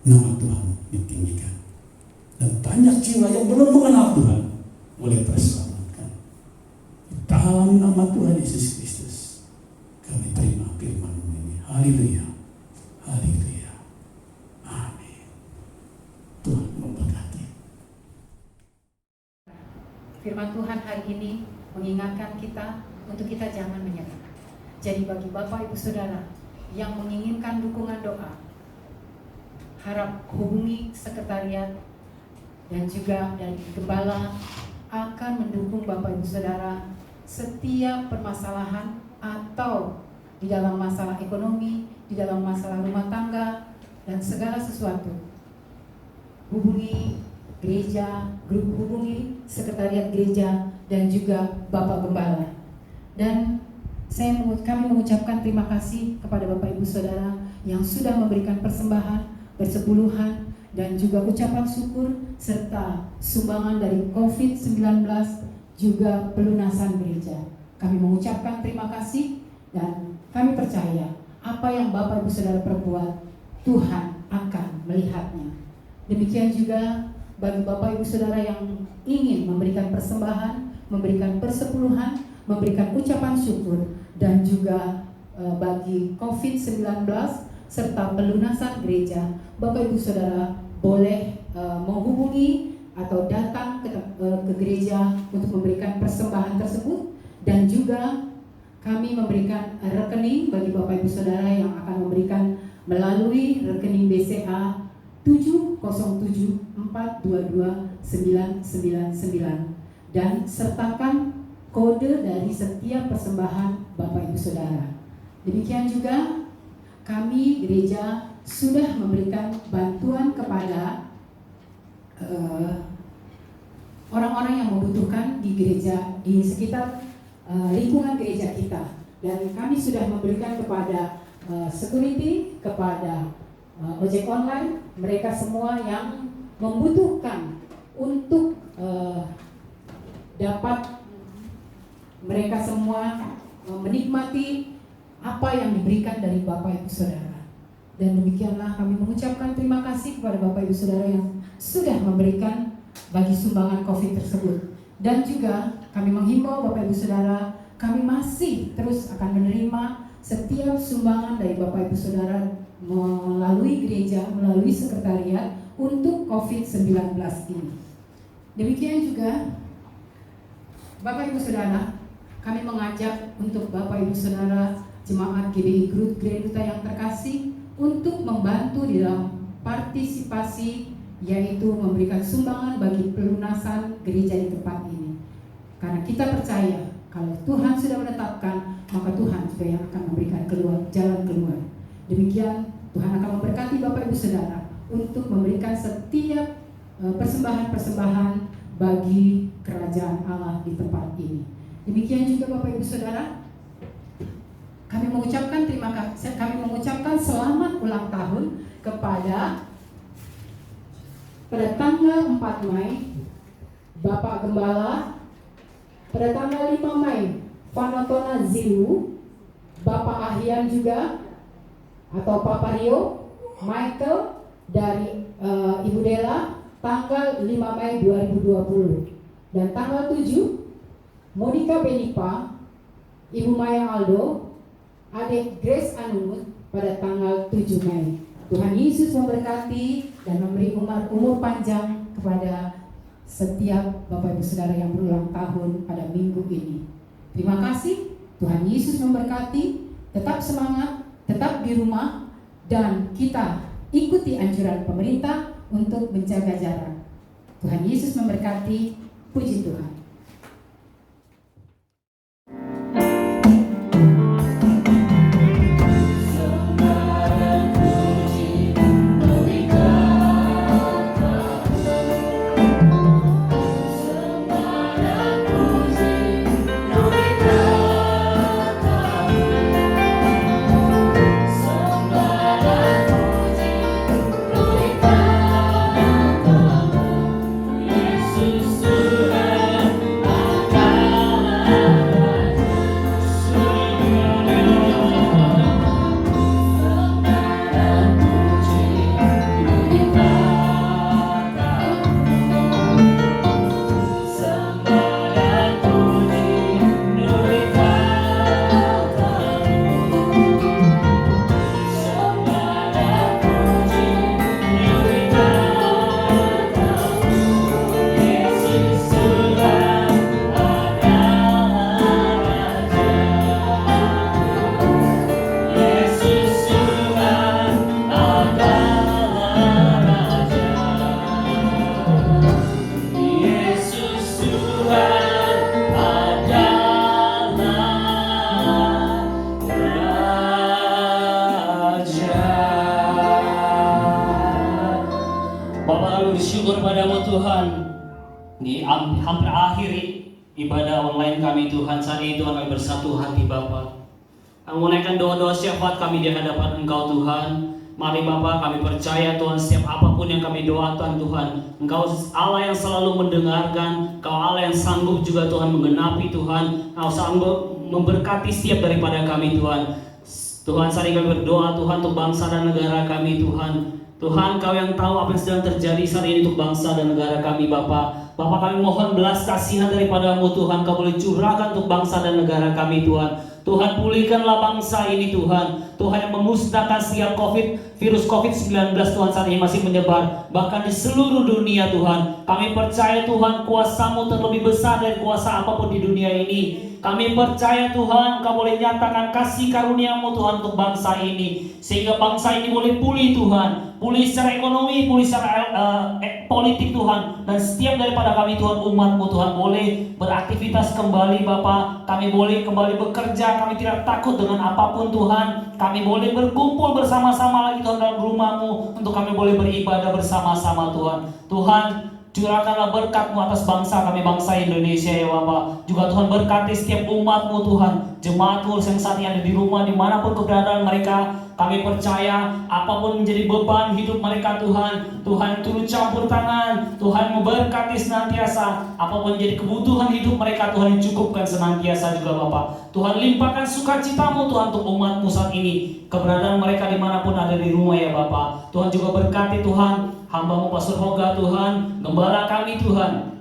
nama Tuhan ditinggikan, dan banyak jiwa yang belum mengenal Tuhan boleh terselamatkan. Dalam nama Tuhan Yesus Kristus, kami terima firman-Mu ini. Haleluya, haleluya, amin. firman Tuhan hari ini mengingatkan kita untuk kita jangan menyerah. Jadi bagi Bapak Ibu Saudara yang menginginkan dukungan doa, harap hubungi sekretariat dan juga dari gembala akan mendukung Bapak Ibu Saudara setiap permasalahan atau di dalam masalah ekonomi, di dalam masalah rumah tangga dan segala sesuatu. Hubungi gereja, hubungi sekretariat gereja dan juga Bapak Gembala. Dan kami mengucapkan terima kasih kepada Bapak Ibu Saudara yang sudah memberikan persembahan, persepuluhan, dan juga ucapan syukur serta sumbangan dari COVID-19 juga pelunasan gereja. Kami mengucapkan terima kasih dan kami percaya apa yang Bapak Ibu Saudara perbuat, Tuhan akan melihatnya. Demikian juga bagi Bapak Ibu Saudara yang ingin memberikan persembahan, memberikan persepuluhan, memberikan ucapan syukur, dan juga bagi COVID-19 serta pelunasan gereja, Bapak Ibu Saudara boleh menghubungi atau datang ke gereja untuk memberikan persembahan tersebut. Dan juga kami memberikan rekening bagi Bapak Ibu Saudara yang akan memberikan melalui rekening BCA 707422999 dan sertakan kode dari setiap persembahan Bapak Ibu Saudara. Demikian juga kami gereja sudah memberikan bantuan kepada orang-orang yang membutuhkan di gereja, di sekitar lingkungan gereja kita. Dan kami sudah memberikan kepada security, kepada ojek online, mereka semua yang membutuhkan untuk dapat mereka semua menikmati apa yang diberikan dari Bapak Ibu Saudara. Dan demikianlah kami mengucapkan terima kasih kepada Bapak Ibu Saudara yang sudah memberikan bagi sumbangan COVID tersebut. Dan juga kami menghimbau Bapak Ibu Saudara, kami masih terus akan menerima setiap sumbangan dari Bapak Ibu Saudara melalui gereja, melalui sekretariat untuk COVID-19 ini. Demikian juga Bapak Ibu Saudara, kami mengajak untuk Bapak Ibu Saudara Jemaat GBI Gereduta yang terkasih untuk membantu di dalam partisipasi, yaitu memberikan sumbangan bagi pelunasan gereja di tempat ini. Karena kita percaya kalau Tuhan sudah menetapkan, maka Tuhan juga yang akan memberikan jalan keluar. Demikian Tuhan akan memberkati Bapak Ibu Saudara untuk memberikan setiap persembahan-persembahan bagi kerajaan Allah di tempat ini. Demikian juga Bapak Ibu Saudara, kami mengucapkan terima kasih, kami mengucapkan selamat ulang tahun kepada pada tanggal 4 Mei Bapak Gembala, pada tanggal 5 Mei Panotona Zilu, Bapak Ahyan juga atau Papa Rio Michael dari Ibu Dela, tanggal 5 Mei 2020. Dan tanggal 7 Monica Benipa, Ibu Maya Aldo, Adik Grace Anunut pada tanggal 7 Mei. Tuhan Yesus memberkati dan memberi umur panjang kepada setiap Bapak Ibu Saudara yang berulang tahun pada minggu ini. Terima kasih, Tuhan Yesus memberkati. Tetap semangat, tetap di rumah, dan kita ikuti anjuran pemerintah untuk menjaga jarak. Tuhan Yesus memberkati. Puji Tuhan. Yesus sudah syukur padamu Tuhan. Di hampir akhir ibadah online kami Tuhan, saat ini Tuhan kami bersatu hati Bapa. Kami menaikkan doa-doa syafaat kami di hadapan Engkau Tuhan. Mari Bapa, kami percaya Tuhan setiap apapun yang kami doakan Tuhan, Engkau Allah yang selalu mendengarkan, Engkau Allah yang sanggup juga Tuhan menggenapi Tuhan, Engkau sanggup memberkati setiap daripada kami Tuhan. Tuhan, saat ini kami berdoa Tuhan untuk bangsa dan negara kami Tuhan. Tuhan, Kau yang tahu apa yang sedang terjadi saat ini untuk bangsa dan negara kami Bapa. Bapa, kami mohon belas kasihan daripadamu Tuhan, Kau boleh curahkan untuk bangsa dan negara kami Tuhan. Tuhan, pulihkanlah bangsa ini Tuhan. Tuhan yang memusnahkan setiap virus COVID-19 Tuhan saat ini masih menyebar bahkan di seluruh dunia Tuhan. Kami percaya Tuhan kuasa-Mu terlebih besar dari kuasa apapun di dunia ini. Kami percaya Tuhan Kau boleh nyatakan kasih karunia-Mu Tuhan untuk bangsa ini, sehingga bangsa ini boleh pulih Tuhan, pulih secara ekonomi, pulih secara politik Tuhan, dan setiap daripada kami Tuhan umat-Mu Tuhan boleh beraktivitas kembali Bapa. Kami boleh kembali bekerja, kami tidak takut dengan apapun Tuhan. Kami boleh berkumpul bersama-sama lagi Tuhan dalam rumah-Mu, untuk kami boleh beribadah bersama-sama Tuhan. Tuhan, curahkanlah berkat-Mu atas bangsa kami, bangsa Indonesia ya Bapa. Juga Tuhan berkati setiap umat-Mu Tuhan, jemaat-Mu yang saat ini ada di rumah dimanapun keberadaan mereka. Kami percaya apapun menjadi beban hidup mereka Tuhan, Tuhan turut campur tangan, Tuhan memberkati senantiasa. Apapun menjadi kebutuhan hidup mereka, Tuhan cukupkan senantiasa juga Bapa. Tuhan limpahkan sukacita-Mu Tuhan untuk umat-Mu saat ini, keberadaan mereka dimanapun ada di rumah ya Bapa. Tuhan juga berkati Tuhan hamba-Mu Pastor Hoga Tuhan, gembala kami Tuhan,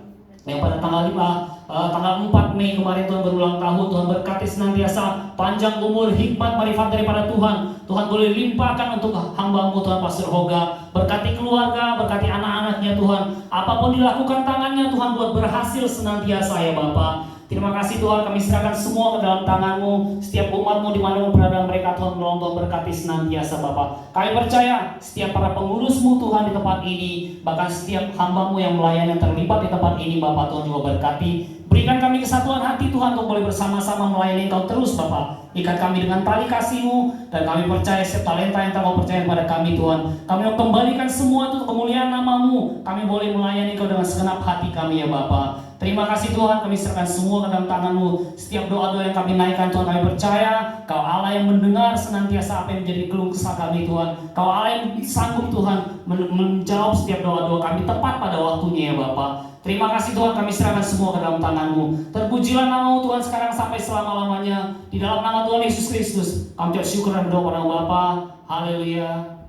yang pada tanggal 4 Mei kemarin Tuhan berulang tahun. Tuhan berkati senantiasa panjang umur, hikmat, marifat daripada Tuhan. Tuhan boleh limpahkan untuk hamba-Mu Tuhan Pastor Hoga. Berkati keluarga, berkati anak-anaknya Tuhan. Apapun dilakukan tangannya Tuhan buat berhasil senantiasa ya Bapa. Terima kasih Tuhan, kami serahkan semua ke dalam tangan-Mu. Setiap umat-Mu dimanapun berada mereka Tuhan, tolong Tuhan berkati senantiasa Bapa. Kami percaya setiap para pengurus-Mu Tuhan di tempat ini, bahkan setiap hamba-Mu yang melayani yang terlibat di tempat ini Bapa, Tuhan juga berkati. Berikan kami kesatuan hati Tuhan untuk boleh bersama-sama melayani Engkau terus Bapa. Ikat kami dengan tali kasih-Mu, dan kami percaya setiap talenta yang Kau percaya kepada kami Tuhan, kami mau kembalikan semua itu kemuliaan nama-Mu. Kami boleh melayani Kau dengan segenap hati kami ya Bapa. Terima kasih Tuhan, kami serahkan semua ke dalam tangan-Mu. Setiap doa-doa yang kami naikkan Tuhan, kami percaya Kau Allah yang mendengar senantiasa apa yang menjadi keluh kesah kami Tuhan. Kau Allah yang sanggup Tuhan menjawab setiap doa-doa kami tepat pada waktunya ya Bapa. Terima kasih Tuhan, kami serahkan semua ke dalam tangan-Mu. Terpujilah nama-Mu Tuhan sekarang sampai selama-lamanya. Di dalam nama Tuhan Yesus Kristus kami ucap syukur dan berdoa pada Bapa. Haleluya.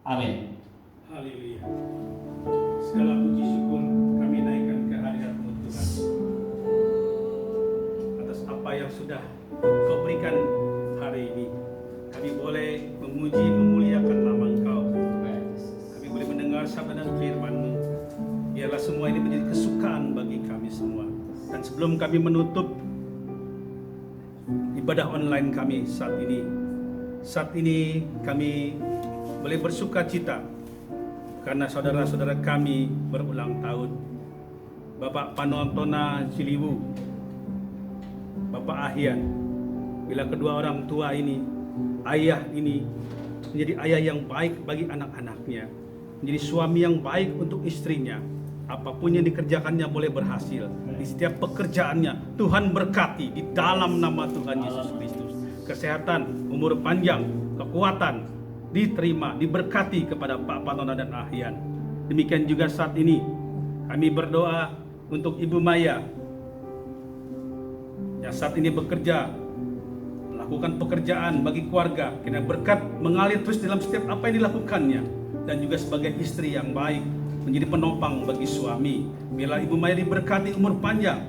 Amin. Haleluya. Segala puji syukur kami naikkan ke hadirat-Mu Tuhan atas apa yang sudah Kau berikan hari ini. Kami boleh memuji, memuliakan nama Engkau. Kami boleh mendengar sabda dan firman-Mu. Biarlah semua ini menjadi kesukaan bagi kami semua. Dan sebelum kami menutup ibadah online kami saat ini kami boleh bersuka cita karena saudara-saudara kami berulang tahun. Bapak Panontona Ciliwu, Bapak Ahyan, bila kedua orang tua ini, ayah ini menjadi ayah yang baik bagi anak-anaknya, menjadi suami yang baik untuk istrinya. Apapun yang dikerjakannya boleh berhasil. Di setiap pekerjaannya Tuhan berkati di dalam nama Tuhan Yesus Kristus. Kesehatan, umur panjang, kekuatan diterima, diberkati kepada Pak Panona dan Ahyan. Demikian juga saat ini kami berdoa untuk Ibu Maya yang saat ini bekerja, melakukan pekerjaan bagi keluarga. Kiranya berkat mengalir terus dalam setiap apa yang dilakukannya, dan juga sebagai istri yang baik, menjadi penopang bagi suami. Bila Ibu Maya diberkati umur panjang,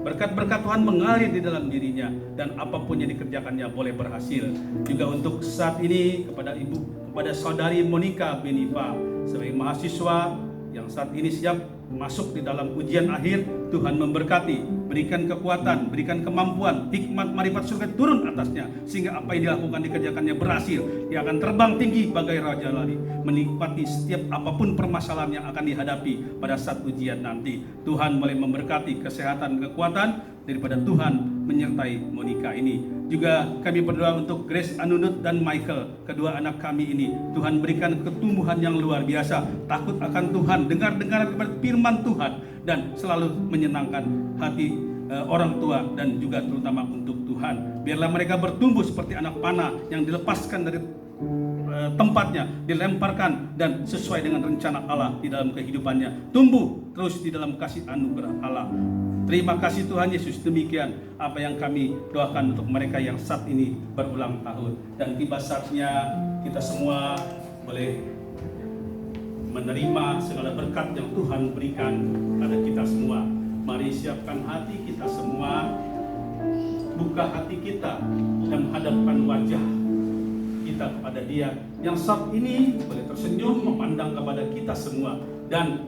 berkat-berkat Tuhan mengalir di dalam dirinya, dan apapun yang dikerjakannya boleh berhasil. Juga untuk saat ini kepada saudari Monica Benipa sebagai mahasiswa yang saat ini siap masuk di dalam ujian akhir, Tuhan memberkati, berikan kekuatan, berikan kemampuan, hikmat, marifat surga turun atasnya, sehingga apa yang dilakukan dikerjakannya berhasil. Dia akan terbang tinggi bagai raja lali, menikmati setiap apapun permasalahan yang akan dihadapi pada saat ujian nanti. Tuhan boleh memberkati kesehatan, kekuatan daripada Tuhan menyertai Monica ini. Juga kami berdoa untuk Grace Anunut dan Michael, kedua anak kami ini. Tuhan berikan ketumbuhan yang luar biasa, takut akan Tuhan, dengar-dengar firman Tuhan, dan selalu menyenangkan hati orang tua dan juga terutama untuk Tuhan. Biarlah mereka bertumbuh seperti anak panah yang dilepaskan dari tempatnya, dilemparkan dan sesuai dengan rencana Allah di dalam kehidupannya, tumbuh terus di dalam kasih anugerah Allah. Terima kasih Tuhan Yesus, demikian apa yang kami doakan untuk mereka yang saat ini berulang tahun. Dan tiba saatnya kita semua boleh menerima segala berkat yang Tuhan berikan pada kita semua. Mari siapkan hati kita semua, buka hati kita dan hadapkan wajah kita kepada Dia yang saat ini boleh tersenyum memandang kepada kita semua dan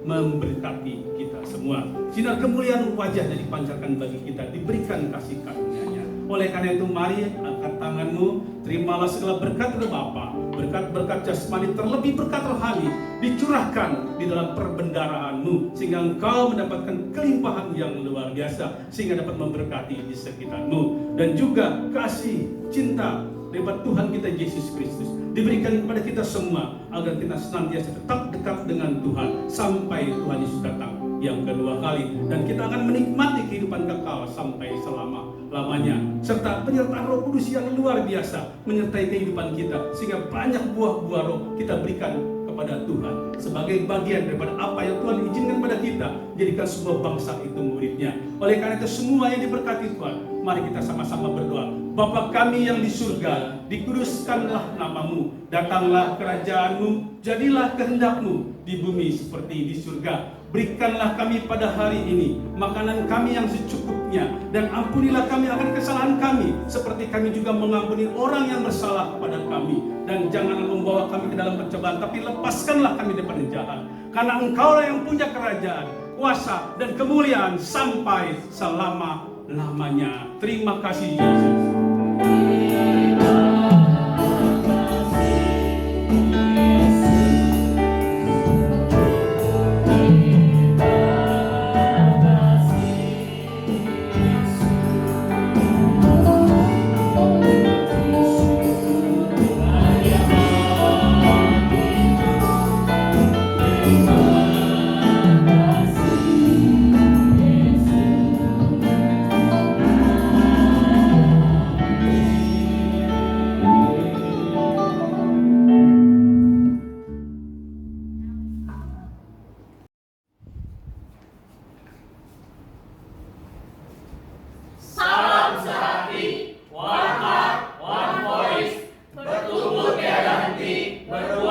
memberkati kita semua. Sinar kemuliaan wajahnya dipancarkan bagi kita, diberikan kasih karunia-Nya. Oleh karena itu mari angkat tanganmu, terimalah segala berkat dari Bapa, berkat-berkat jasmani terlebih berkat rohani dicurahkan di dalam perbendaraanmu sehingga engkau mendapatkan kelimpahan yang luar biasa, sehingga dapat memberkati di sekitarmu. Dan juga kasih cinta lewat Tuhan kita Yesus Kristus diberikan kepada kita semua agar kita senantiasa tetap dekat dengan Tuhan sampai Tuhan Yesus datang yang kedua kali, dan kita akan menikmati kehidupan kekal sampai selama-lamanya, serta penyertaan Roh Kudus yang luar biasa menyertai kehidupan kita sehingga banyak buah-buah roh kita berikan kepada Tuhan sebagai bagian daripada apa yang Tuhan izinkan pada kita, jadikan sebuah bangsa itu muridnya. Oleh karena itu semua yang diberkati Tuhan, mari kita sama-sama berdoa. Bapa kami yang di surga, dikuduskanlah namamu, datanglah kerajaanmu, jadilah kehendakmu di bumi seperti di surga. Berikanlah kami pada hari ini makanan kami yang secukupnya, dan ampunilah kami akan kesalahan kami seperti kami juga mengampuni orang yang bersalah kepada kami. Dan janganlah membawa kami ke dalam pencobaan, tapi lepaskanlah kami daripada jahat, karena Engkaulah yang punya kerajaan, kuasa dan kemuliaan sampai selama-lamanya. Terima kasih Yesus. One heart, one voice, bertumbuh tiada henti, berbuah